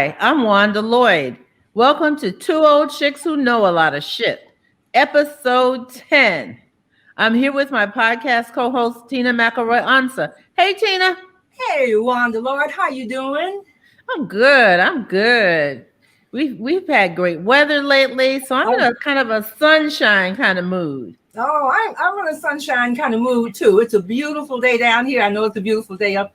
Hi, I'm Wanda Lloyd. Welcome to Two Old Chicks Who Know a Lot of Shit, episode 10. I'm here with my podcast co-host, Tina McElroy Ansa. Hey, Tina. Hey, Wanda Lord, how you doing? I'm good. I'm good. We've had great weather lately, so I'm in a kind of a sunshine kind of mood. Oh, I'm in a sunshine kind of mood too. It's a beautiful day down here. I know it's a beautiful day up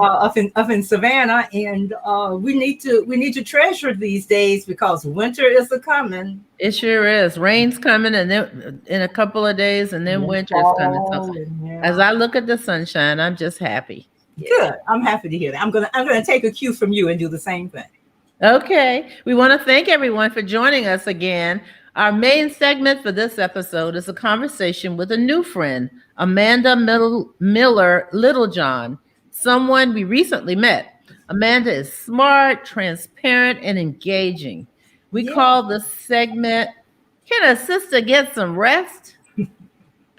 up in Savannah, and we need to treasure these days because winter is a coming. It sure is. Rain's coming, and then in a couple of days, and then winter is coming. So as I look at the sunshine, I'm just happy. Good. I'm happy to hear that. I'm gonna take a cue from you and do the same thing. Okay. We want to thank everyone for joining us again. Our main segment for this episode is a conversation with a new friend, Amanda Miller Littlejohn, someone we recently met. Amanda is smart, transparent, and engaging. We call this segment, Can a Sister Get Some Rest?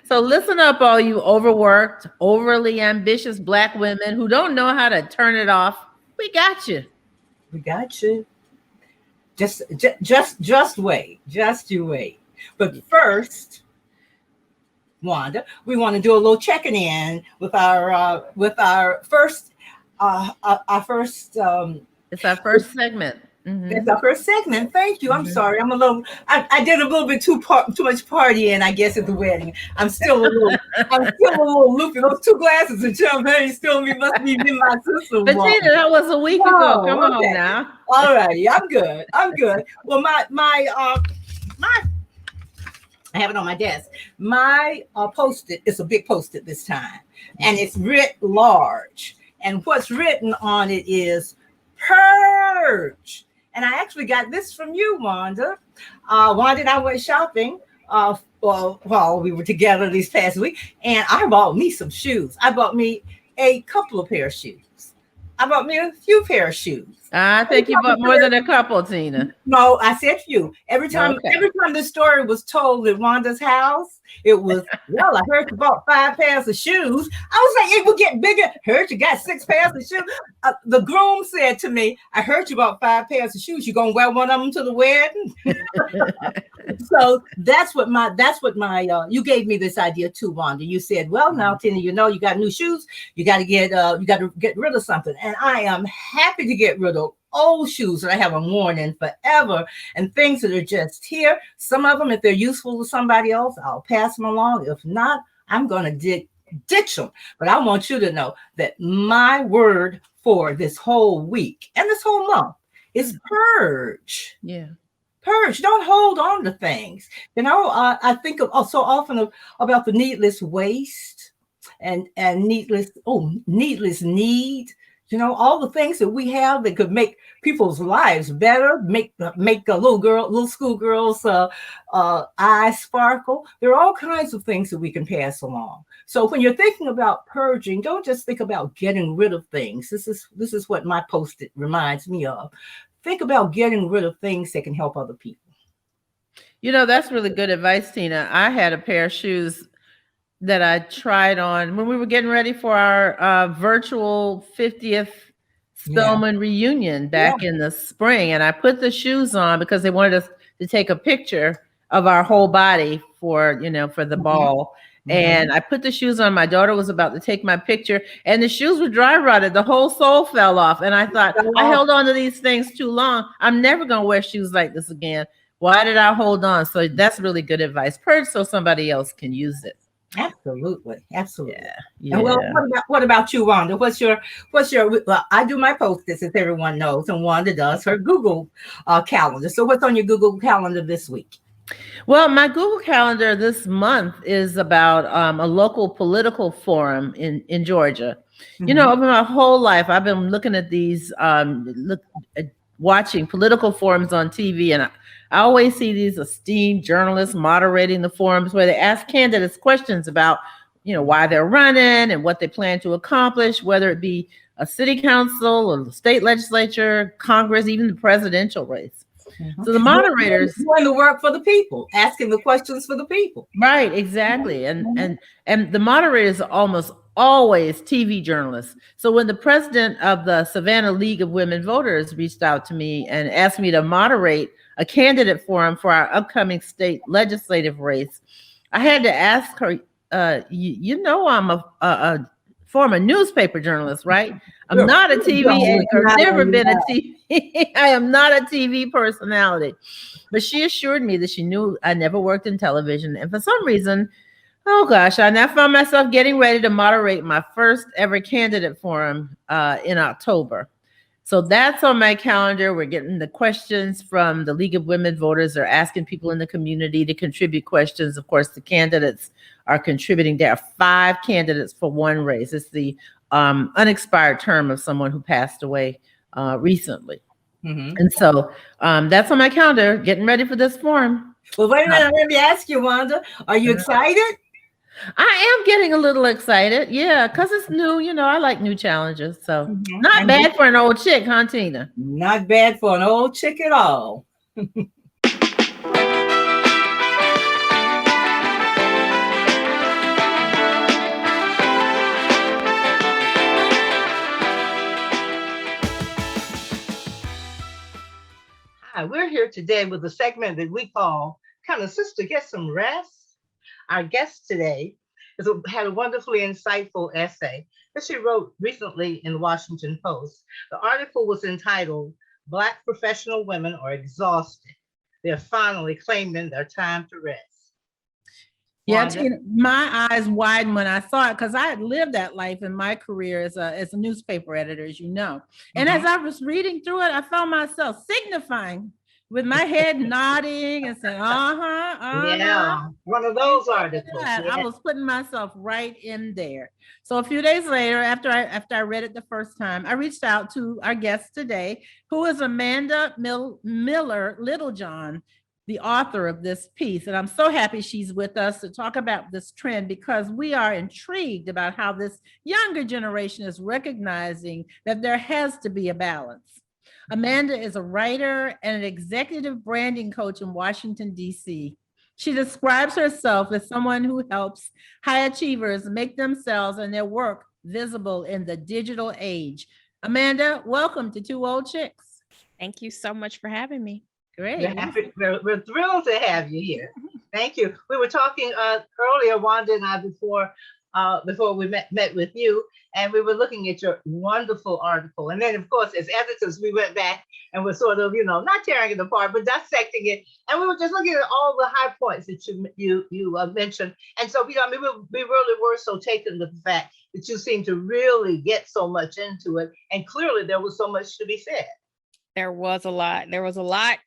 So listen up, all you overworked, overly ambitious Black women who don't know how to turn it off. We got you. We got you. Just wait. Just you wait. But first, Wanda, we want to do a little checking in with our first It's our first segment. That's our first segment. Thank you. I'm sorry. I did a little bit too much partying, I guess, at the wedding. I'm still a little loopy. Those two glasses of champagne still must be in my system. But Tina, that was a week ago. Come on now. All righty. I'm good. Well, I have it on my desk. My Post-it, it's a big Post-it this time, and it's writ large. And what's written on it is purge. And I actually got this from you, Wanda. Wanda and I went shopping while we were together this past week, and I bought me some shoes. I bought me a couple of pair of shoes. I bought me a few pair of shoes. I think you bought more than a couple, Tina. No, I said few. Every time the story was told at Wanda's house, it was, well, I heard you bought 5 pairs of shoes. I was like, it will get bigger. Heard you got 6 pairs of shoes. The groom said to me, I heard you bought 5 pairs of shoes. You gonna wear one of them to the wedding? So that's what my you gave me this idea too, Wanda. You said, well, now, Tina, you got new shoes. You got to get rid of something. And I am happy to get rid of old shoes that I haven't worn in forever and things that are just here. Some of them, if they're useful to somebody else, I'll pass them along. If not, I'm going to ditch them. But I want you to know that my word for this whole week and this whole month is purge. Yeah. Purge. Don't hold on to things. I think so often about the needless waste and needless need. All the things that we have that could make people's lives better, make a little schoolgirl's eyes sparkle. There are all kinds of things that we can pass along. So when you're thinking about purging, don't just think about getting rid of things. This is what my Post-it reminds me of. Think about getting rid of things that can help other people. That's really good advice, Tina. I had a pair of shoes that I tried on when we were getting ready for our virtual 50th Spelman reunion back in the spring. And I put the shoes on because they wanted us to take a picture of our whole body for the ball. And I put the shoes on. My daughter was about to take my picture and the shoes were dry rotted. The whole sole fell off. And I thought, I held on to these things too long. I'm never going to wear shoes like this again. Why did I hold on? So that's really good advice. Purge so somebody else can use it. Absolutely. Yeah. Well, what about you, Wanda? What's your? Well, I do my Post-its, as everyone knows, and Wanda does her Google calendar. So, what's on your Google calendar this week? Well, my Google calendar this month is about a local political forum in Georgia. Mm-hmm. Over my whole life, I've been looking at these, watching political forums on TV, and I always see these esteemed journalists moderating the forums where they ask candidates questions about, why they're running and what they plan to accomplish, whether it be a city council or the state legislature, Congress, even the presidential race. Mm-hmm. So the moderators doing the work for the people, asking the questions for the people. Right, exactly. And the moderators are almost always TV journalists. So when the president of the Savannah League of Women Voters reached out to me and asked me to moderate a candidate forum for our upcoming state legislative race, I had to ask her, you know, I'm a former newspaper journalist, right? I'm not a TV anchor, never been a TV. I am not a TV personality. But she assured me that she knew I never worked in television. And for some reason, oh gosh, I now found myself getting ready to moderate my first ever candidate forum in October. So that's on my calendar. We're getting the questions from the League of Women Voters. They're asking people in the community to contribute questions. Of course, the candidates are contributing. There are 5 candidates for one race. It's the unexpired term of someone who passed away recently. Mm-hmm. And so that's on my calendar, getting ready for this forum. Well, wait a minute. Let me ask you, Wanda, are you excited? I am getting a little excited. Yeah, because it's new. You know, I like new challenges. So not bad for an old chick, huh, Tina? Not bad for an old chick at all. Hi, we're here today with a segment that we call kind of Sister Get Some Rest. Our guest today had a wonderfully insightful essay that she wrote recently in the Washington Post. The article was entitled, Black Professional Women Are Exhausted. They're finally claiming their time to rest. Yeah, Tina, my eyes widened when I saw it because I had lived that life in my career as a newspaper editor, as you know. And as I was reading through it, I found myself signifying with my head nodding and saying, yeah, one of those articles. Yeah. I was putting myself right in there. So a few days later, after I read it the first time, I reached out to our guest today, who is Amanda Miller Littlejohn, the author of this piece. And I'm so happy she's with us to talk about this trend because we are intrigued about how this younger generation is recognizing that there has to be a balance. Amanda is a writer and an executive branding coach in Washington, D.C. She describes herself as someone who helps high achievers make themselves and their work visible in the digital age. Amanda, welcome to Two Old Chicks. Thank you so much for having me. Great. We're thrilled to have you here. Thank you. We were talking earlier, Wanda and I, before we met with you, and we were looking at your wonderful article. And then, of course, as editors, we went back and were sort of, not tearing it apart, but dissecting it. And we were just looking at all the high points that you mentioned. And so, we really were so taken with the fact that you seemed to really get so much into it. And clearly, there was so much to be said. There was a lot. There was a lot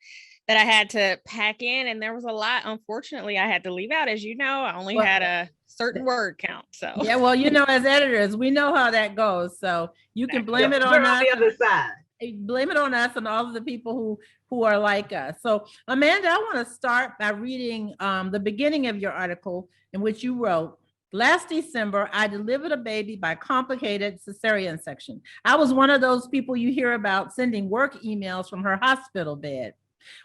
that I had to pack in, and there was a lot, unfortunately, I had to leave out. As you know, I only had a certain word count. So yeah, well, as editors, we know how that goes. So you can blame it on us. The other side. Blame it on us and all of the people who are like us. So Amanda, I want to start by reading the beginning of your article in which you wrote, last December, I delivered a baby by complicated cesarean section. I was one of those people you hear about sending work emails from her hospital bed.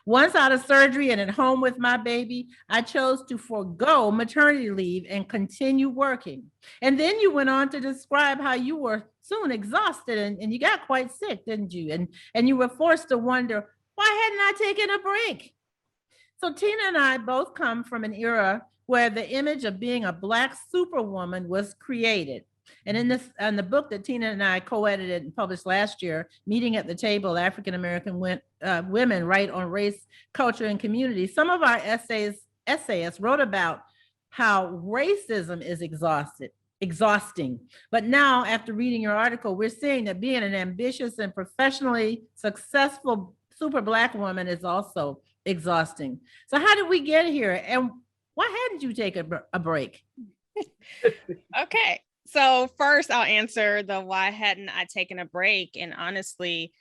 Once out of surgery and at home with my baby, I chose to forego maternity leave and continue working. And then you went on to describe how you were soon exhausted and you got quite sick, didn't you? And you were forced to wonder, why hadn't I taken a break? So Tina and I both come from an era where the image of being a Black superwoman was created. And in the book that Tina and I co-edited and published last year, Meeting at the Table, African-American Women Write on Race, Culture, and Community, some of our essayists wrote about how racism is exhausting. But now, after reading your article, we're seeing that being an ambitious and professionally successful super Black woman is also exhausting. So how did we get here? And why hadn't you taken a break? Okay. So first I'll answer the why hadn't I taken a break? And honestly,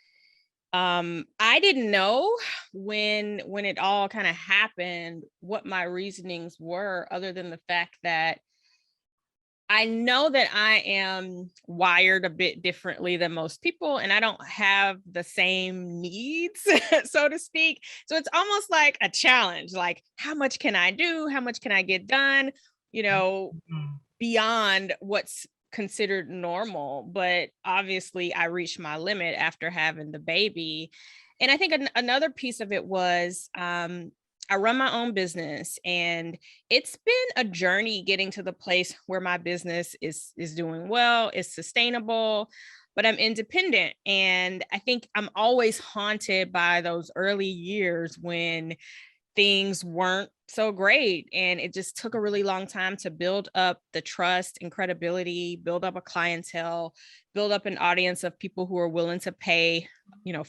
I didn't know when it all kind of happened, what my reasonings were, other than the fact that I know that I am wired a bit differently than most people, and I don't have the same needs, so to speak. So it's almost like a challenge, like how much can I do? How much can I get done? Beyond what's considered normal, but obviously I reached my limit after having the baby. And I think another piece of it was, I run my own business, and it's been a journey getting to the place where my business is doing well, is sustainable, but I'm independent. And I think I'm always haunted by those early years when things weren't so great. And it just took a really long time to build up the trust and credibility, build up a clientele, build up an audience of people who are willing to pay,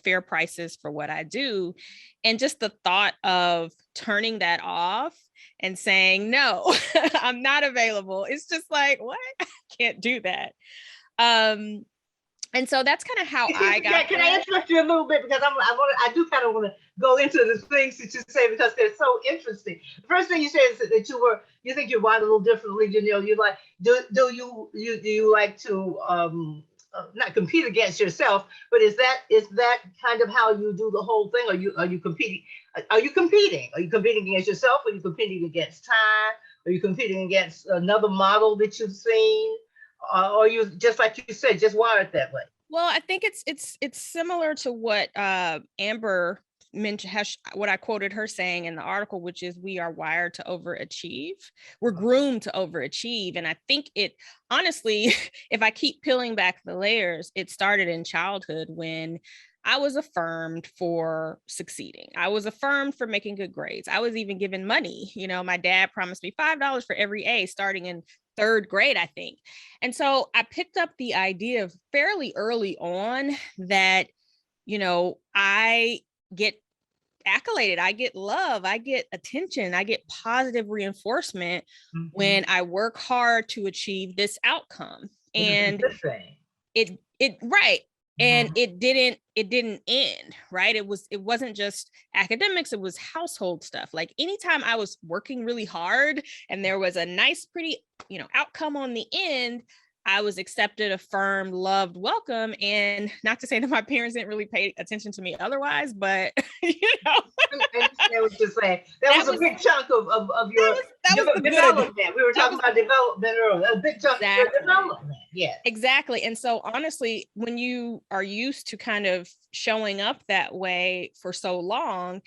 fair prices for what I do. And just the thought of turning that off and saying, no, I'm not available. It's just like, what? I can't do that. And so that's kind of how I got. Can I interrupt you a little bit, because I do kind of want to go into the things that you say, because they're so interesting. The first thing you said is that you think you're wired a little differently. You like, do you like to not compete against yourself, but is that kind of how you do the whole thing? Are you competing? Are you competing against yourself? Are you competing against time? Are you competing against another model that you've seen? Or you, just like you said, just wired that way? Well, I think it's similar to what Amber mentioned, what I quoted her saying in the article, which is we are wired to overachieve. We're groomed to overachieve. And I think it, honestly, if I keep peeling back the layers, it started in childhood when I was affirmed for succeeding. I was affirmed for making good grades. I was even given money. My dad promised me $5 for every A starting in third grade, I think. And so I picked up the idea of fairly early on that, I get accoladed, I get love, I get attention, I get positive reinforcement when I work hard to achieve this outcome. And it right. And it didn't end, right? It wasn't just academics, it was household stuff. Like anytime I was working really hard and there was a nice, pretty, outcome on the end, I was accepted, affirmed, loved, welcome. And not to say that my parents didn't really pay attention to me otherwise, but I was just saying that was a big chunk of your development. We were talking about development earlier. A big chunk of your development. Yeah, exactly. And so honestly, when you are used to kind of showing up that way for so long,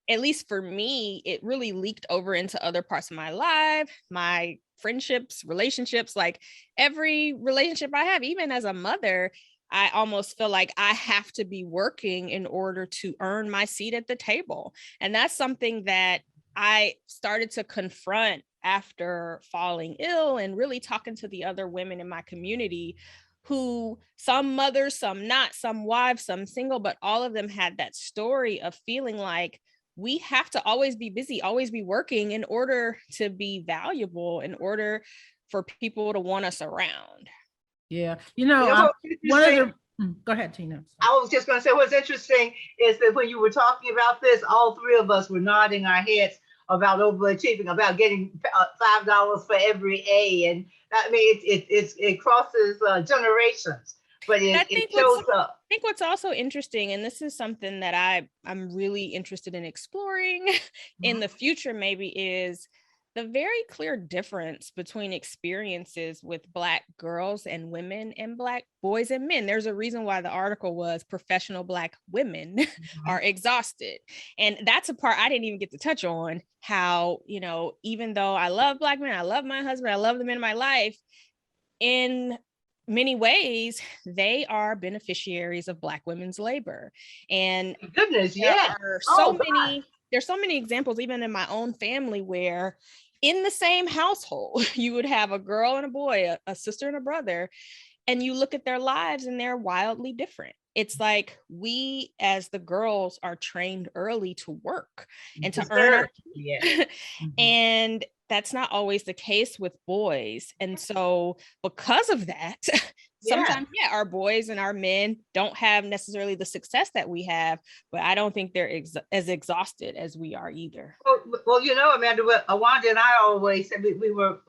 at least for me, it really leaked over into other parts of my life, my friendships, relationships. Like every relationship I have, even as a mother, I almost feel like I have to be working in order to earn my seat at the table. And that's something that I started to confront after falling ill and really talking to the other women in my community, who, some mothers, some not, some wives, some single, but all of them had that story of feeling like we have to always be busy, always be working in order to be valuable, in order for people to want us around. Yeah. Go ahead, Tina. I was just going to say, what's interesting is that when you were talking about this, all three of us were nodding our heads about overachieving, about getting $5 for every A. And I mean, it crosses generations, but it shows up. I think what's also interesting, and this is something that I'm really interested in exploring in the future maybe, is the very clear difference between experiences with Black girls and women and Black boys and men. There's a reason why the article was professional Black women are exhausted. And that's a part I didn't even get to touch on, how, even though I love Black men, I love my husband, I love the men in my life, in many ways, they are beneficiaries of Black women's labor. And goodness, there's so many examples, even in my own family, where in the same household, you would have a girl and a boy, a sister and a brother, and you look at their lives and they're wildly different. It's like we, as the girls, are trained early to work and to earn our keep. And that's not always the case with boys. And so because of that, sometimes, our boys and our men don't have necessarily the success that we have, but I don't think they're as exhausted as we are either. Well, Amanda, Wanda and I always said we were,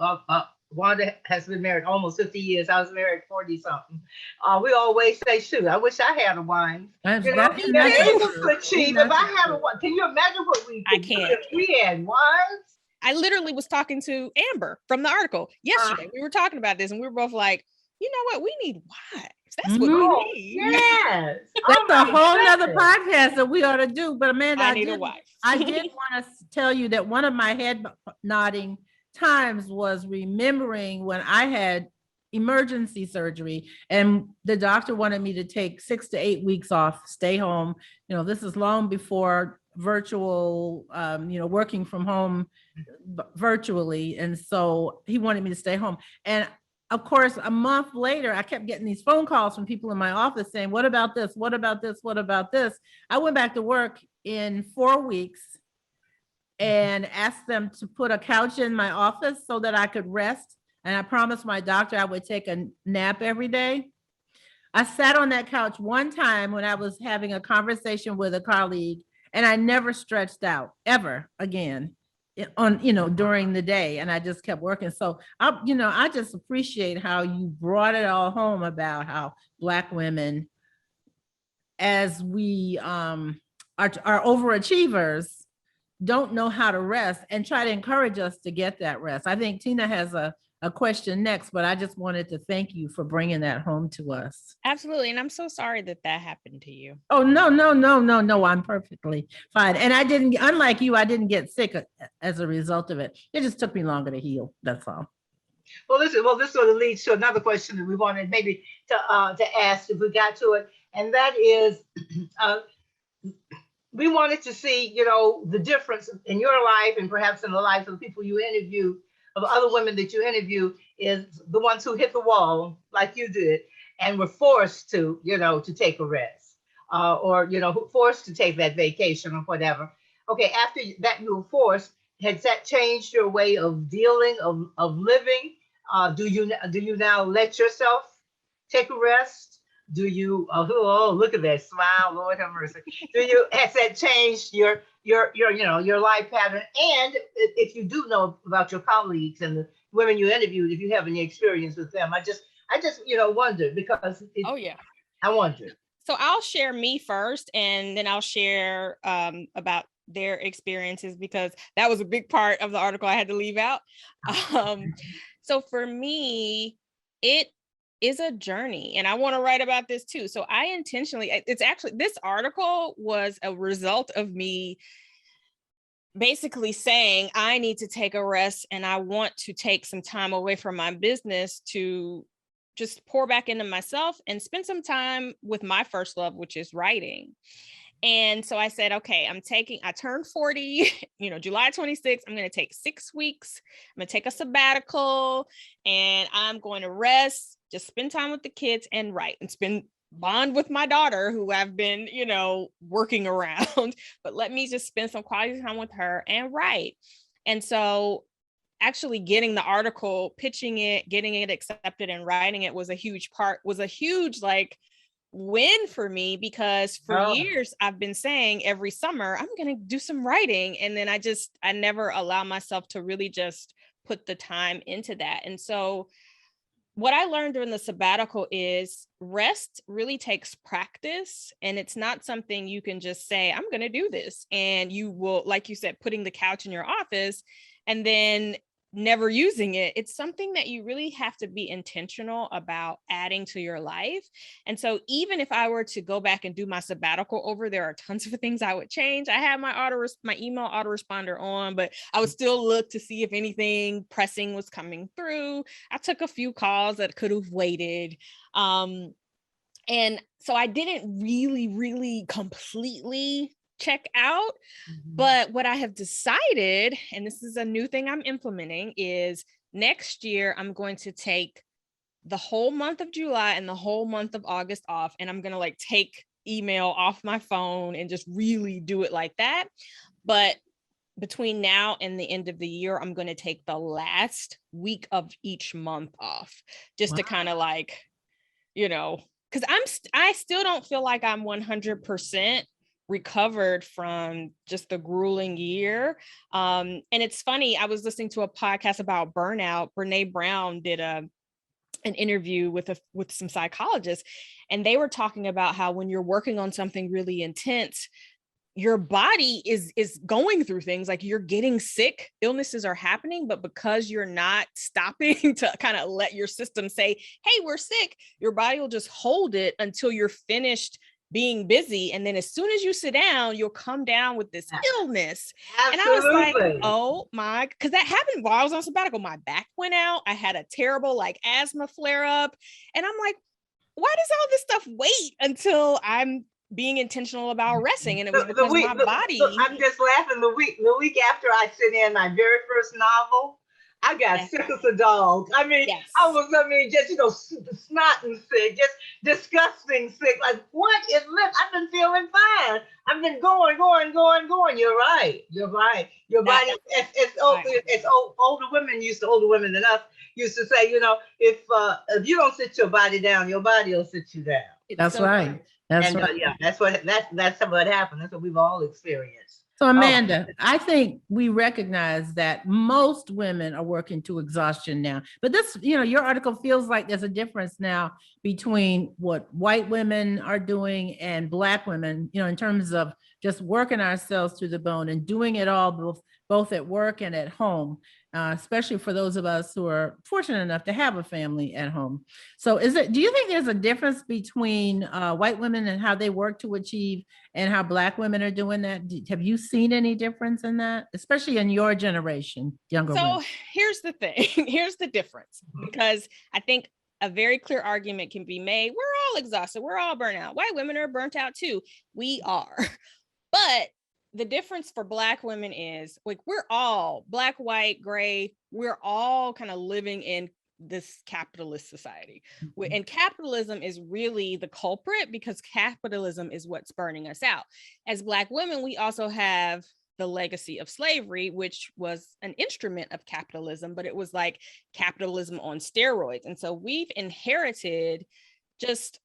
Wanda has been married almost 50 years. I was married 40 something. We always say, shoot, I wish I had a wife. They're able to achieve. If I had a wife, can you imagine what we could do if we had wives? I literally was talking to Amber from the article yesterday. We were talking about this and we were both like, you know what? We need wives. That's what we need. Yes. That's a whole nother podcast that we ought to do. But Amanda, I need a wife. I did want to tell you that one of my head nodding times was remembering when I had emergency surgery and the doctor wanted me to take 6 to 8 weeks off, stay home. You know, this is long before virtual, working from home virtually. And so he wanted me to stay home. And of course, a month later, I kept getting these phone calls from people in my office saying, what about this? What about this? What about this? I went back to work in 4 weeks and asked them to put a couch in my office so that I could rest. And I promised my doctor I would take a nap every day. I sat on that couch one time when I was having a conversation with a colleague, and I never stretched out ever again during the day. And I just kept working. So I just appreciate how you brought it all home about how Black women, as we are overachievers, don't know how to rest, and try to encourage us to get that rest. I think Tina has a question next, but I just wanted to thank you for bringing that home to us. Absolutely. And I'm so sorry that happened to you. Oh, no, I'm perfectly fine. And unlike you, I didn't get sick as a result of it. It just took me longer to heal. That's all. Well, this sort of leads to another question that we wanted maybe to ask if we got to it. And that is, we wanted to see, the difference in your life and perhaps in the life of the people you interview, of other women that you interview, is the ones who hit the wall like you did and were forced to, to take a rest, or, forced to take that vacation or whatever. Okay, after that you were forced, has that changed your way of dealing, of living? Do you now let yourself take a rest? Do you, look at that smile, Lord have mercy. Has that changed your life pattern? And if you do know about your colleagues and the women you interviewed, if you have any experience with them, I just wondered because I wondered. So I'll share me first, and then I'll share about their experiences, because that was a big part of the article I had to leave out. So for me, it is a journey, and I want to write about this too. So this article was a result of me basically saying I need to take a rest and I want to take some time away from my business to just pour back into myself and spend some time with my first love, which is writing. And so I said, okay, I turned 40, July 26th, I'm going to take 6 weeks. I'm going to take a sabbatical and I'm going to rest, just spend time with the kids and write and bond with my daughter who I've been, working around, but let me just spend some quality time with her and write. And so actually getting the article, pitching it, getting it accepted and writing it was a huge win for me, because for years I've been saying every summer I'm going to do some writing, and then I never allow myself to really just put the time into that. And so what I learned during the sabbatical is rest really takes practice, and it's not something you can just say I'm going to do this and you will, like you said, putting the couch in your office and then never using it. It's something that you really have to be intentional about adding to your life. And so even if I were to go back and do my sabbatical over, there are tons of things I would change. I had my email autoresponder on, but I would still look to see if anything pressing was coming through. I took a few calls that could have waited. And so I didn't really completely check out. But what I have decided, and this is a new thing I'm implementing, is next year I'm going to take the whole month of July and the whole month of August off, and I'm going to take email off my phone and just really do it like that. But between now and the end of the year, I'm going to take the last week of each month off, just to kind of because I still don't feel like I'm 100% recovered from just the grueling year. And it's funny, I was listening to a podcast about burnout. Brene Brown did an interview with some psychologists, and they were talking about how when you're working on something really intense, your body is going through things, like you're getting sick, illnesses are happening, but because you're not stopping to kind of let your system say, hey, we're sick, your body will just hold it until you're finished being busy. And then as soon as you sit down, you'll come down with this illness. Absolutely. And I was like, oh my, because that happened while I was on sabbatical. My back went out. I had a terrible like asthma flare up. And I'm like, why does all this stuff wait until I'm being intentional about resting? And it was because my body. I'm just laughing. The week after I sent in my very first novel, I got sick as a dog. I mean, just, snotting sick, just disgusting sick. Like, what is left? I've been feeling fine. I've been going. You're right. Your body, it's older women than us used to say, if you don't sit your body down, your body will sit you down. That's right. That's right. That's what happened. That's what we've all experienced. So Amanda, I think we recognize that most women are working to exhaustion now, but this, your article feels like there's a difference now between what white women are doing and Black women, in terms of just working ourselves to the bone and doing it all both at work and at home, especially for those of us who are fortunate enough to have a family at home. So do you think there's a difference between white women and how they work to achieve and how Black women are doing that? Have you seen any difference in that, especially in your generation, younger women? So here's the thing, here's the difference, because I think a very clear argument can be made. We're all exhausted. We're all burnt out. White women are burnt out too. We are. But the difference for Black women is, like, we're all Black, white, gray. We're all kind of living in this capitalist society. And capitalism is really the culprit, because capitalism is what's burning us out. As Black women, we also have the legacy of slavery, which was an instrument of capitalism, but it was like capitalism on steroids. And so we've inherited just,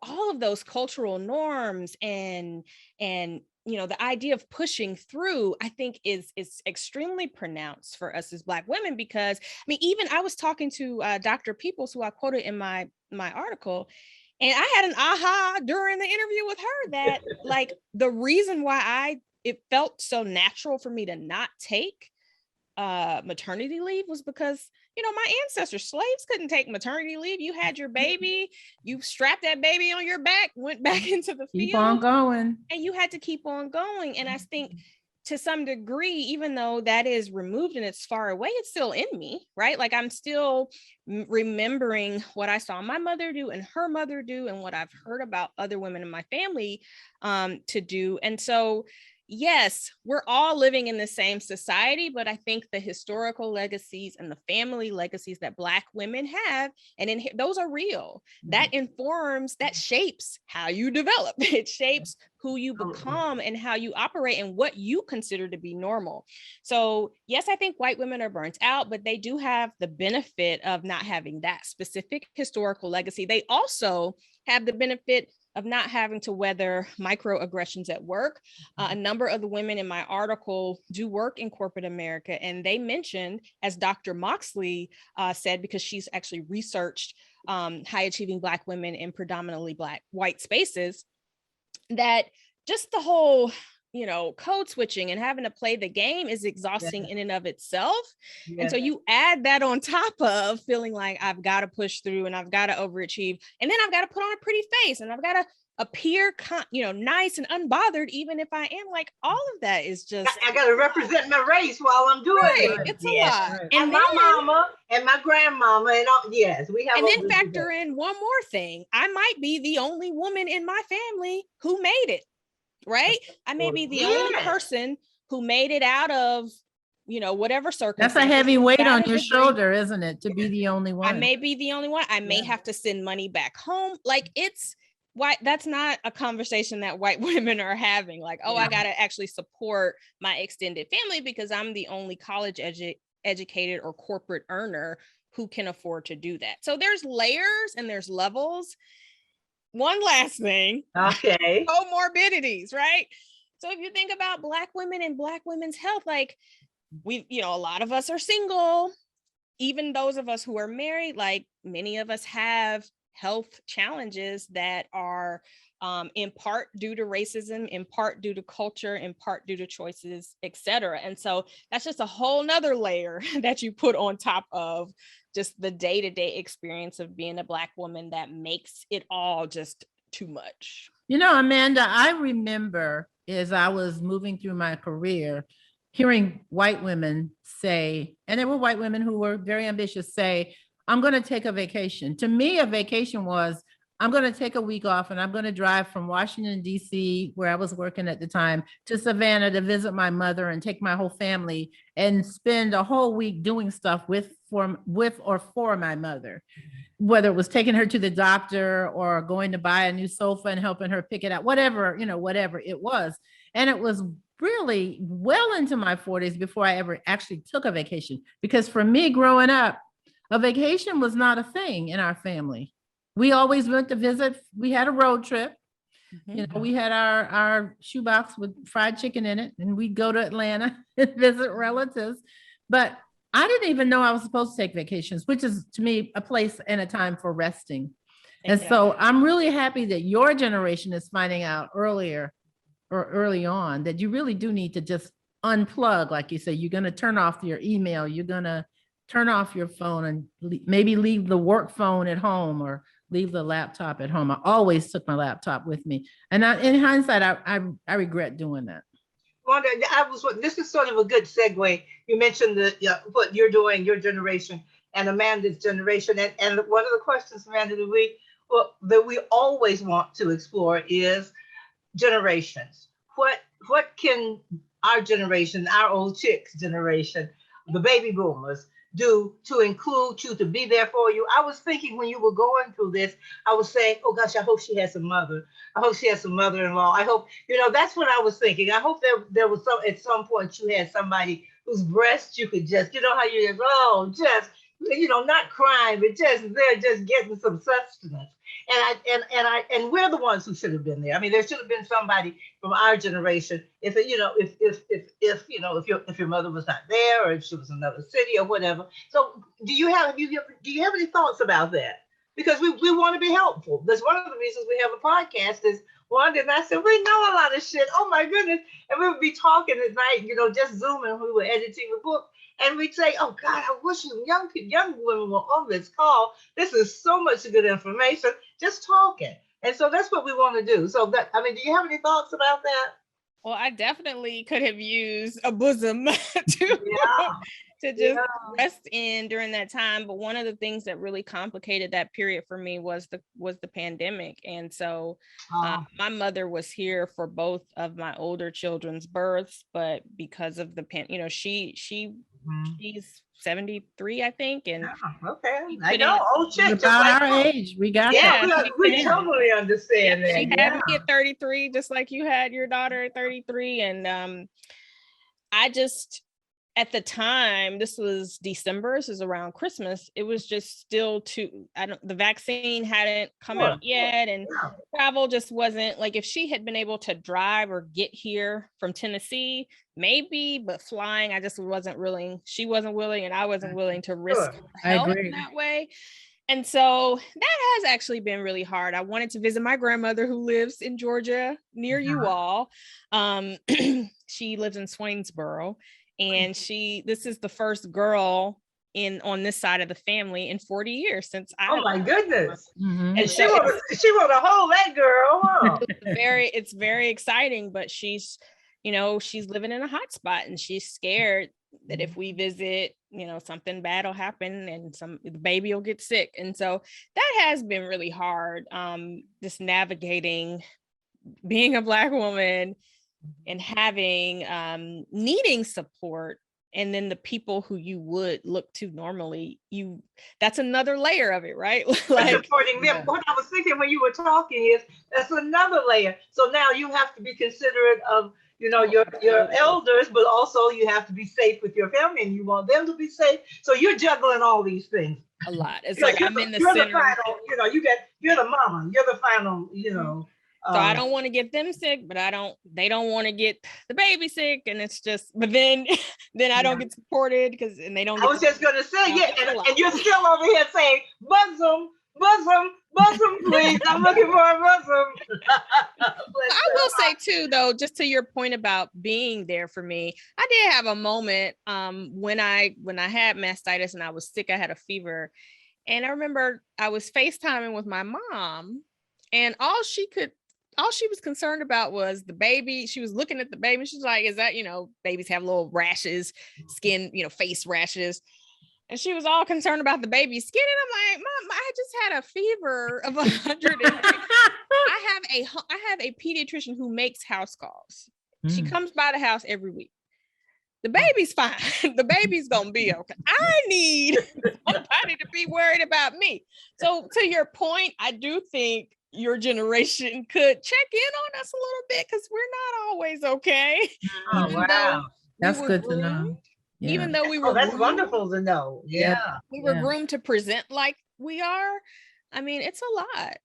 all of those cultural norms and the idea of pushing through, I think is extremely pronounced for us as Black women, because even I was talking to Dr. Peoples, who I quoted in my article, and I had an aha during the interview with her that like the reason why it felt so natural for me to not take maternity leave was because, my ancestors, slaves couldn't take maternity leave. You had your baby, you strapped that baby on your back, went back into the field. Keep on going. And you had to keep on going. And I think to some degree, even though that is removed and it's far away, it's still in me, right? Like I'm still remembering what I saw my mother do and her mother do, and what I've heard about other women in my family to do. And so, yes, we're all living in the same society, but I think the historical legacies and the family legacies that Black women have, and those are real. That informs, that shapes how you develop. It shapes who you become and how you operate and what you consider to be normal. So yes, I think white women are burnt out, but they do have the benefit of not having that specific historical legacy. They also have the benefit of not having to weather microaggressions at work. A number of the women in my article do work in corporate America, and they mentioned, as Dr. Moxley said, because she's actually researched high achieving Black women in predominantly white spaces, that just the whole code switching and having to play the game is exhausting in and of itself. And so you add that on top of feeling like I've got to push through and I've got to overachieve, and then I've got to put on a pretty face and I've got to appear nice and unbothered, even if I am, like, all of that is just, I got to represent my race while I'm doing it. It's a lot. Right. And my mama and my grandmama and all, yes, we have. And then factor in one more thing. I might be the only woman in my family who made it. Right? I may be the only person who made it out of, whatever circumstance. That's a heavy weight on your shoulder, isn't it? To be the only one. I may be the only one. I may have to send money back home. Like, that's not a conversation that white women are having. Like, I got to actually support my extended family because I'm the only college educated or corporate earner who can afford to do that. So there's layers and there's levels. One last thing. Okay. Comorbidities, right? So if you think about Black women and Black women's health, like a lot of us are single. Even those of us who are married, like many of us have health challenges that are in part due to racism, in part due to culture, in part due to choices, etc. And so that's just a whole nother layer that you put on top of just the day-to-day experience of being a Black woman that makes it all just too much. You know, Amanda, I remember as I was moving through my career, hearing white women say, and there were white women who were very ambitious, say, I'm going to take a vacation. To me, a vacation was, I'm going to take a week off and I'm going to drive from Washington, D.C., where I was working at the time, to Savannah to visit my mother and take my whole family and spend a whole week doing stuff with or for my mother, whether it was taking her to the doctor or going to buy a new sofa and helping her pick it out, whatever it was. And it was really well into my 40s before I ever actually took a vacation. Because for me growing up, a vacation was not a thing in our family. We always went to visit. We had a road trip. You know, we had our shoebox with fried chicken in it, and we'd go to Atlanta and visit relatives. But I didn't even know I was supposed to take vacations, which is to me a place and a time for resting. Exactly. And so I'm really happy that your generation is finding out earlier or early on that you really do need to just unplug. Like you say, you're going to turn off your email. You're going to turn off your phone and maybe leave the work phone at home or leave the laptop at home. I always took my laptop with me. And in hindsight, I regret doing that. Wanda, this is sort of a good segue. You mentioned what you're doing, your generation, and Amanda's generation. And one of the questions, Amanda, that we always want to explore is generations. What can our generation, our old chicks generation, the baby boomers, do to include you, to be there for you? I was thinking when you were going through this, I was saying, oh gosh, I hope she has a mother. I hope she has a mother-in-law. I hope, that's what I was thinking. I hope there was at some point you had somebody whose breast you could just, how you just, not crying, but they're just getting some sustenance. And we're the ones who should have been there. I mean, there should have been somebody from our generation. If your mother was not there, or if she was in another city or whatever. So, do you have any thoughts about that? Because we want to be helpful. That's one of the reasons we have a podcast. Is Wanda and I said we know a lot of shit. Oh my goodness! And we would be talking at night, just Zooming. We were editing the book. And we'd say, oh God, I wish young women were on this call. This is so much good information, just talking. And so that's what we want to do. So do you have any thoughts about that? Well, I definitely could have used a bosom to just rest in during that time. But one of the things that really complicated that period for me was the pandemic. And so my mother was here for both of my older children's births, but because of the she's 73, I think. And okay, I know. Oh, shit. About our age, we got that. We totally understand that. She had me at 33, just like you had your daughter at 33. And I just, at the time, this was December, this is around Christmas, it was just still the vaccine hadn't come out yet, and travel just wasn't, like, if she had been able to drive or get here from Tennessee, maybe, but flying, I just wasn't willing. She wasn't willing, and I wasn't willing to risk health that way. And so that has actually been really hard. I wanted to visit my grandmother who lives in Georgia near you all. She lives in Swainsboro. And this is the first girl on this side of the family in 40 years since oh my goodness. Mm-hmm. And she want to hold that girl, huh? It's very exciting, but she's living in a hot spot, and she's scared that if we visit, something bad will happen and the baby will get sick. And so that has been really hard, just navigating being a Black woman and having needing support, and then the people who you would look to normally, that's another layer of it, right? Like supporting them. What I was thinking when you were talking is that's another layer. So now you have to be considerate of your elders, but also you have to be safe with your family, and you want them to be safe. So you're juggling all these things a lot. It's like I'm in the center. The final, you're the mama. You're the final. So I don't want to get them sick, but they don't want to get the baby sick. And it's just, but then I don't get supported and they don't. I was just going to say, and you're still over here saying bosom. Bosom, please. I'm looking for a bosom. I will say too, though, just to your point about being there for me, I did have a moment when I had mastitis and I was sick. I had a fever, and I remember I was FaceTiming with my mom, and all she was concerned about was the baby. She was looking at the baby. She's like, "Is that, babies have little rashes, skin, face rashes." And she was all concerned about the baby's skin. And I'm like, Mom, I just had a fever of 100. I have a pediatrician who makes house calls. She comes by the house every week. The baby's fine. The baby's going to be okay. I need somebody to be worried about me. So to your point, I do think your generation could check in on us a little bit, because we're not always okay. Oh, wow. That's good to know. Yeah. Even though we were that's wonderful to know. Yeah. We were groomed to present like we are. I mean, it's a lot.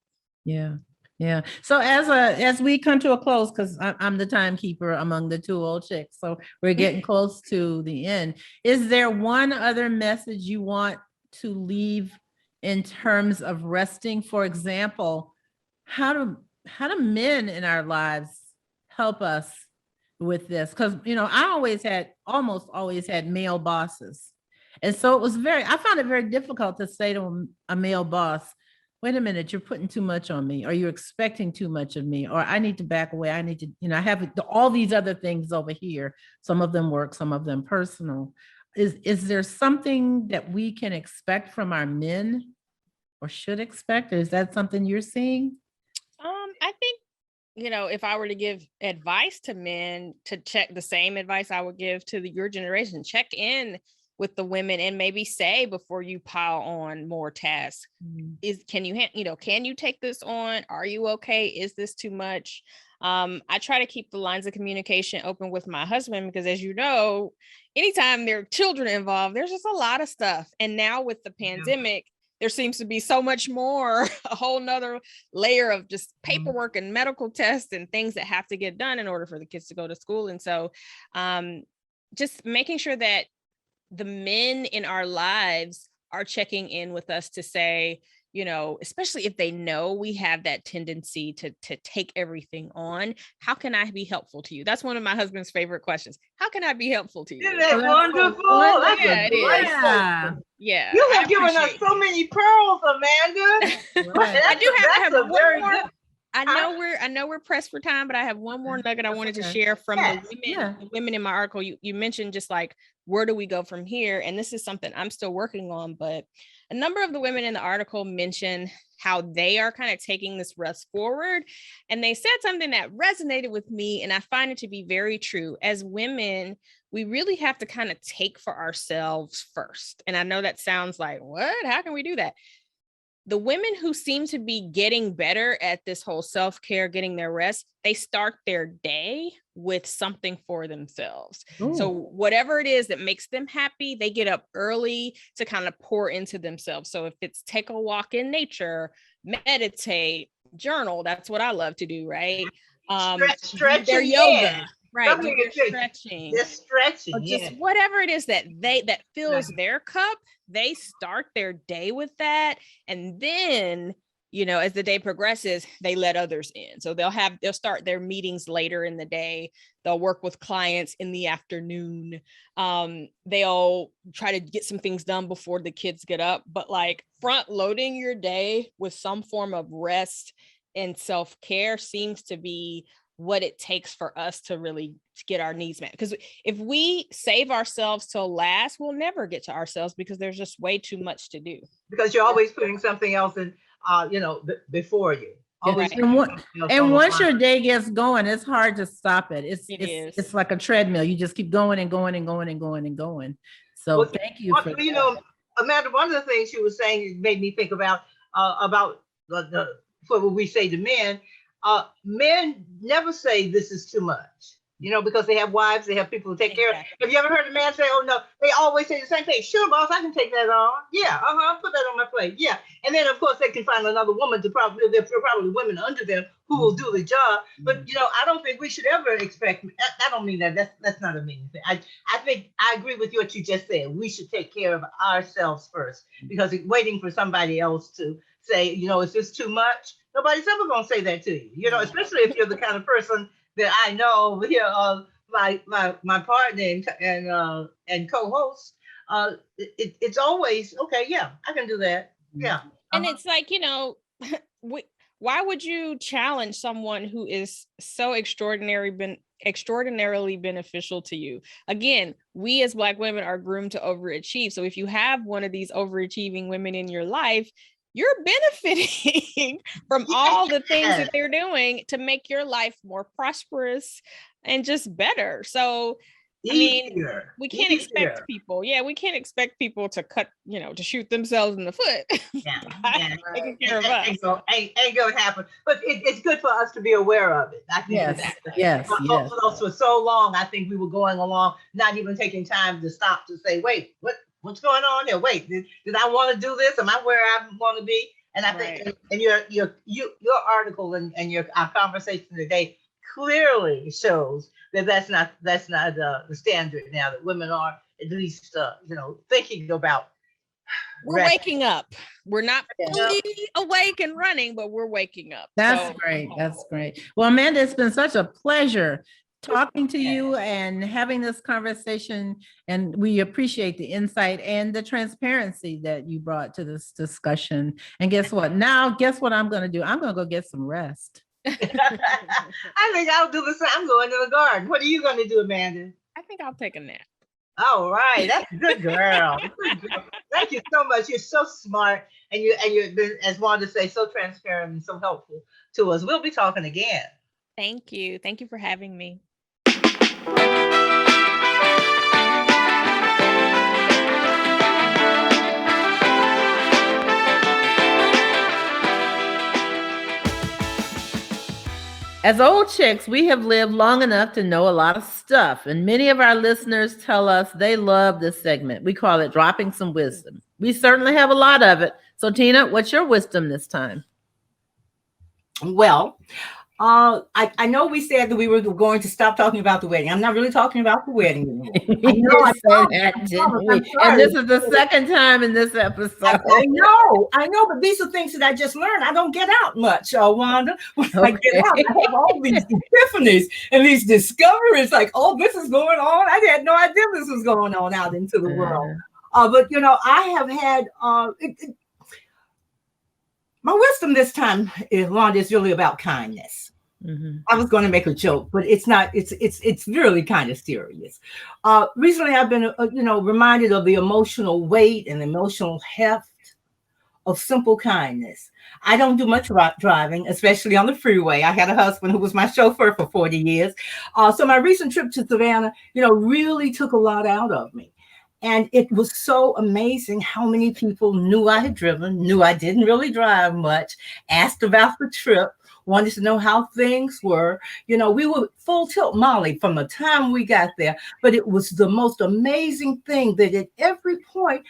Yeah. Yeah. So as we come to a close, because I'm the timekeeper among the two old chicks, so we're getting close to the end. Is there one other message you want to leave in terms of resting? For example, how do men in our lives help us with this? Because I almost always had male bosses, and so I found it very difficult to say to a male boss, wait a minute, you're putting too much on me, or you're expecting too much of me, or I need to back away. I need to, I have all these other things over here. Some of them work, some of them personal. Is there something that we can expect from our men, or should expect? Or is that something you're seeing? I think, if I were to give advice to men, to check the same advice I would give to your generation, check in with the women and maybe say before you pile on more tasks, can you take this on? Are you okay? Is this too much? I try to keep the lines of communication open with my husband, because as you know, anytime there are children involved, there's just a lot of stuff. And now with the pandemic, there seems to be so much more, a whole nother layer of just paperwork and medical tests and things that have to get done in order for the kids to go to school. And so just making sure that the men in our lives are checking in with us to say, especially if they know we have that tendency to take everything on, how can I be helpful to you? That's one of my husband's favorite questions. How can I be helpful to you? Isn't that wonderful? That's it is. Yeah. You have given us so many pearls, Amanda. I do have one more. I know we're pressed for time, but I have one more nugget I wanted to share from the women in my article. You mentioned just like, where do we go from here? And this is something I'm still working on, but a number of the women in the article mention how they are kind of taking this rest forward. And they said something that resonated with me, and I find it to be very true. As women, we really have to kind of take for ourselves first. And I know that sounds like, what? How can we do that? The women who seem to be getting better at this whole self-care, getting their rest, they start their day with something for themselves. Ooh. So whatever it is that makes them happy, they get up early to kind of pour into themselves. So if it's take a walk in nature, meditate, journal, that's what I love to do, right? Stretch their yoga. Right, do your stretching. Just stretching, just whatever it is that fills their cup, they start their day with that, and then as the day progresses, they let others in. So they'll start their meetings later in the day. They'll work with clients in the afternoon. They'll try to get some things done before the kids get up. But like front loading your day with some form of rest and self-care seems to be what it takes for us to really get our needs met. Because if we save ourselves till last, we'll never get to ourselves, because there's just way too much to do. Because you're always putting something else in, before you. Always. And once your day gets going, it's hard to stop it. It's like a treadmill. You just keep going and going and going and going and going. So thank you for that. Amanda, one of the things you were saying made me think about what we say to men. Men never say this is too much. because they have wives, they have people to take care of. Have you ever heard a man say, "Oh no"? They always say the same thing. Sure, boss, I can take that on. Yeah, put that on my plate. Yeah, and then of course they can find another woman to probably. There are probably women under them who will do the job. But I don't think we should ever expect. I don't mean that. That's not a mean thing. I think I agree with what you just said. We should take care of ourselves first, because waiting for somebody else to say, is this too much? Nobody's ever gonna say that to you. Especially if you're the kind of person that I know over here, my partner and co-host. It's always okay. Yeah, I can do that. Yeah, and it's like why would you challenge someone who is so extraordinarily beneficial to you? Again, we as Black women are groomed to overachieve. So if you have one of these overachieving women in your life, you're benefiting from all the things that they're doing to make your life more prosperous and just better. So I mean, we can't expect people. Yeah, we can't expect people to to shoot themselves in the foot. Taking care of us. Ain't gonna happen. But it's good for us to be aware of it. I think yes. For so long, I think we were going along, not even taking time to stop to say, wait, what's going on here? Wait, did I want to do this? Am I where I want to be? And I think, and your article and our conversation today clearly shows that's not the standard now, that women are at least thinking about. We're waking up. We're not fully awake and running, but we're waking up. That's great. That's great. Well, Amanda, it's been such a pleasure talking to you and having this conversation, and we appreciate the insight and the transparency that you brought to this discussion. And guess what I'm going to do? I'm going to go get some rest. I think I'll do the same. I'm going to the garden. What are you going to do, Amanda? I think I'll take a nap. All right, that's a good girl. Thank you so much. You're so smart, and you've been, as Wanda say, so transparent and so helpful to us. We'll be talking again. Thank you. Thank you for having me. As old chicks, we have lived long enough to know a lot of stuff, and many of our listeners tell us they love this segment. We call it Dropping Some Wisdom. We certainly have a lot of it. So, Tina, what's your wisdom this time? Well, I know we said that we were going to stop talking about the wedding. I'm not really talking about the wedding anymore. And this is the second time in this episode. I know, but these are things that I just learned. I don't get out much, Wanda. When I get out, I have all these epiphanies and these discoveries, like, oh, this is going on. I had no idea this was going on out into the world. But I have had my wisdom this time, Wanda, is really about kindness. Mm-hmm. I was going to make a joke, but it's not. It's really kind of serious. Recently, I've been, reminded of the emotional weight and emotional heft of simple kindness. I don't do much driving, especially on the freeway. I had a husband who was my chauffeur for 40 years. So my recent trip to Savannah, really took a lot out of me. And it was so amazing how many people knew I had driven, knew I didn't really drive much, asked about the trip, wanted to know how things were. We were full tilt Molly from the time we got there, but it was the most amazing thing that at every point,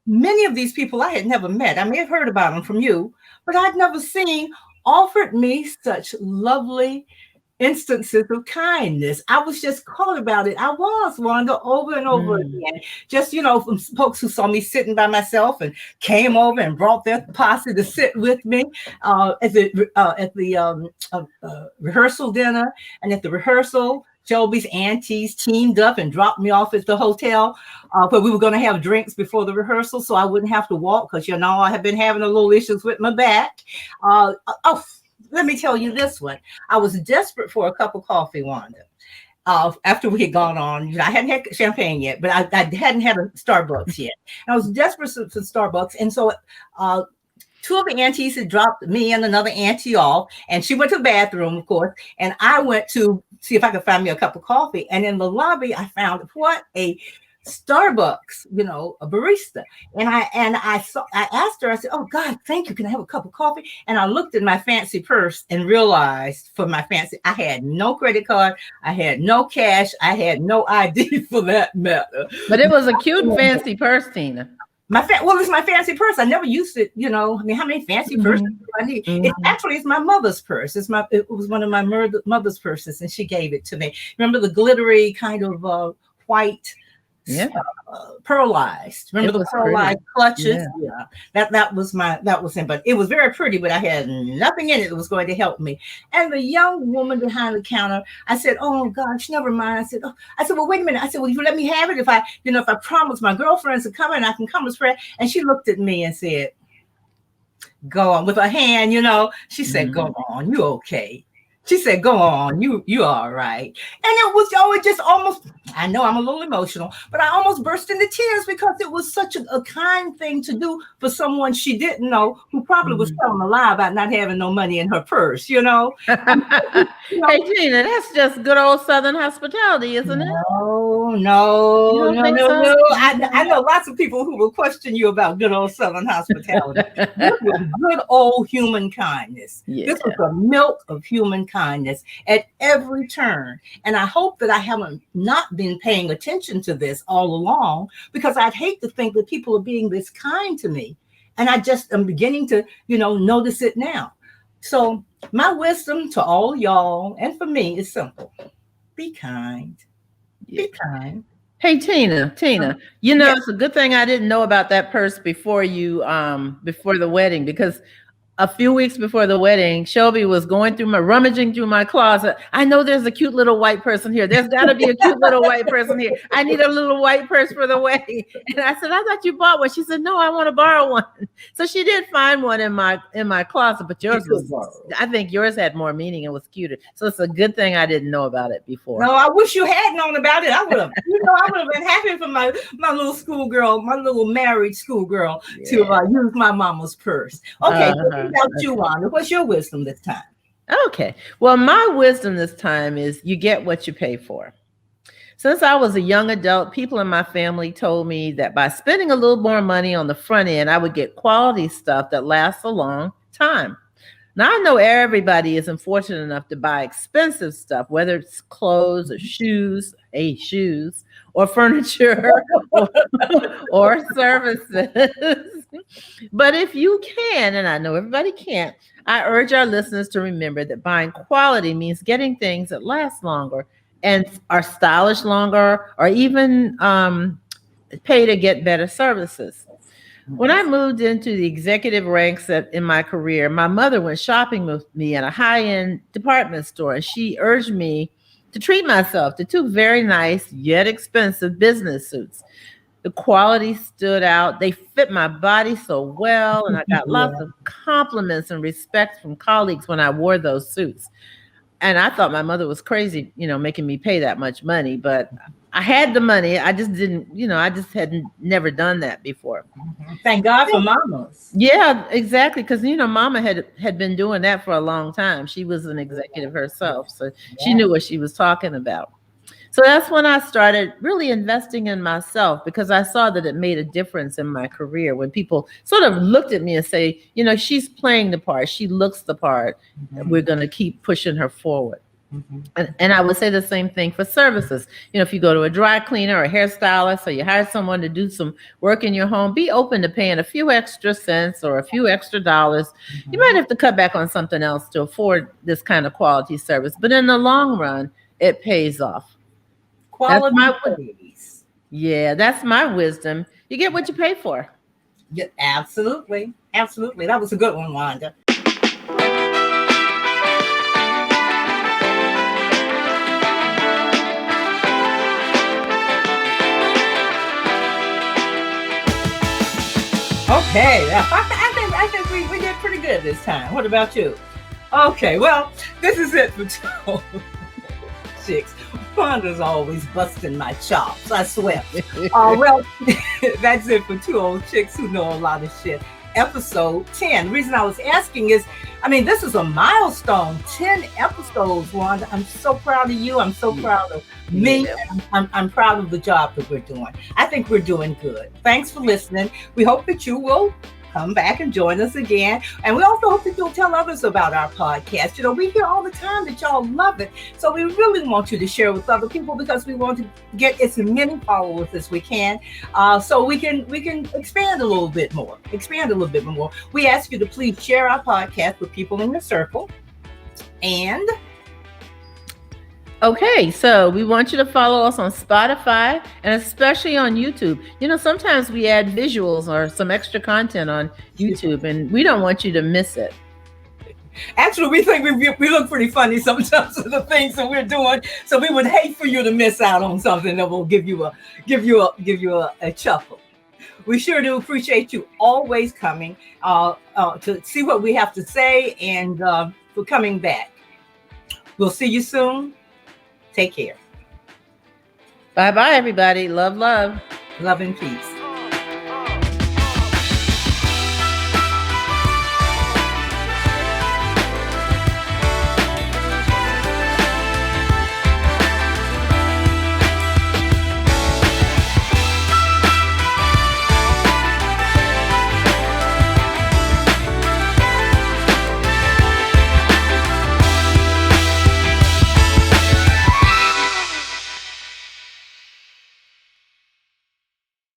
many of these people I had never met, I may have heard about them from you, but I'd never seen, offered me such lovely instances of kindness. I was just caught about it. I was, Wanda, over and over again. Just, from folks who saw me sitting by myself and came over and brought their posse to sit with me at the rehearsal dinner. And at the rehearsal, Joby's aunties teamed up and dropped me off at the hotel where we were going to have drinks before the rehearsal so I wouldn't have to walk because, I have been having a little issues with my back. Let me tell you this one. I was desperate for a cup of coffee, Wanda. After we had gone on, I hadn't had champagne yet, but I hadn't had a Starbucks yet. And I was desperate for Starbucks. And so two of the aunties had dropped me and another auntie off, and she went to the bathroom, of course. And I went to see if I could find me a cup of coffee. And in the lobby, I found what a Starbucks, a barista. And I asked her, I said, "Oh God, thank you. Can I have a cup of coffee?" And I looked at my fancy purse and realized I had no credit card, I had no cash, I had no ID for that matter. But it was a cute, fancy purse, Tina. It's my fancy purse. I never used it, how many fancy purses do I need? It's my mother's purse. It was one of my mother's purses, and she gave it to me. Remember the glittery kind of white, pearlized. Remember the pearlized clutches? Yeah. That was him. But it was very pretty, but I had nothing in it that was going to help me. And the young woman behind the counter, I said, "Oh gosh, never mind." I said, "Well, wait a minute." I said, "Well, you let me have it if I promise my girlfriends to come and I can come as friend." And she looked at me and said, "Go on," with her hand, She said, "Go on, you okay?" She said, "Go on, you all right." And it just almost, I know I'm a little emotional, but I almost burst into tears because it was such a kind thing to do for someone she didn't know, who probably was telling a lie about not having no money in her purse, Hey, Tina, that's just good old Southern hospitality, isn't it? No. I know lots of people who will question you about good old Southern hospitality. This was good old human kindness. Yeah. This was the milk of human kindness at every turn. And I hope that I haven't not been paying attention to this all along, because I'd hate to think that people are being this kind to me. And I just am beginning to, notice it now. So my wisdom to all y'all and for me is simple. Be kind. Be kind. Hey, Tina, It's a good thing I didn't know about that purse before the wedding, because a few weeks before the wedding, Shelby was rummaging through my closet. "I know there's a cute little white person here. There's got to be a cute little white person here. I need a little white purse for the wedding." And I said, "I thought you bought one." She said, "No, I want to borrow one." So she did find one in my closet, but I think yours had more meaning and was cuter. So it's a good thing I didn't know about it before. No, I wish you had known about it. I would have, I would have been happy for my little schoolgirl, my little married schoolgirl to use my mama's purse. Okay. About you, Wanda. What's your wisdom this time? Okay. Well, my wisdom this time is you get what you pay for. Since I was a young adult, people in my family told me that by spending a little more money on the front end, I would get quality stuff that lasts a long time. Now, I know everybody isn't fortunate enough to buy expensive stuff, whether it's clothes or shoes, or furniture or services. But if you can, and I know everybody can't, I urge our listeners to remember that buying quality means getting things that last longer and are stylish longer, or even pay to get better services. When I moved into the executive ranks in my career, my mother went shopping with me at a high-end department store, and she urged me to treat myself to 2 very nice yet expensive business suits. The quality stood out. They fit my body so well, and I got lots of compliments and respect from colleagues when I wore those suits. And I thought my mother was crazy, making me pay that much money, but I had the money. I just didn't, I just hadn't never done that before. Thank God for mamas. Yeah, exactly. Because, mama had been doing that for a long time. She was an executive herself, so she knew what she was talking about. So that's when I started really investing in myself, because I saw that it made a difference in my career when people sort of looked at me and say, she's playing the part. She looks the part. Mm-hmm. We're going to keep pushing her forward. Mm-hmm. And I would say the same thing for services. If you go to a dry cleaner or a hairstylist, or you hire someone to do some work in your home, be open to paying a few extra cents or a few extra dollars. Mm-hmm. You might have to cut back on something else to afford this kind of quality service. But in the long run, it pays off. Quality. That's my wisdom. You get what you pay for. Yeah, absolutely. Absolutely. That was a good one, Wanda. Okay. I think we did pretty good this time. What about you? Okay, well, this is it for 2 chicks. Wanda's always busting my chops, I swear. Well, that's it for 2 old chicks who know a lot of shit. episode 10. The reason I was asking is, I mean, this is a milestone, 10 episodes, Wanda. I'm so proud of you. I'm so proud of me. I'm proud of the job that we're doing. I think we're doing good. Thanks for listening. We hope that you will come back and join us again. And we also hope that you'll tell others about our podcast. You know, we hear all the time that y'all love it. So we really want you to share with other people because we want to get as many followers as we can. So we can expand a little bit more. We ask you to please share our podcast with people in your circle. And okay, so we want you to follow us on Spotify and especially on YouTube. You know, sometimes we add visuals or some extra content on YouTube, and we don't want you to miss it. Actually, we think we look pretty funny sometimes with the things that we're doing. So we would hate for you to miss out on something that will give you a chuckle. We sure do appreciate you always coming to see what we have to say and for coming back. We'll see you soon. Take care. Bye-bye, everybody. Love. Love and peace.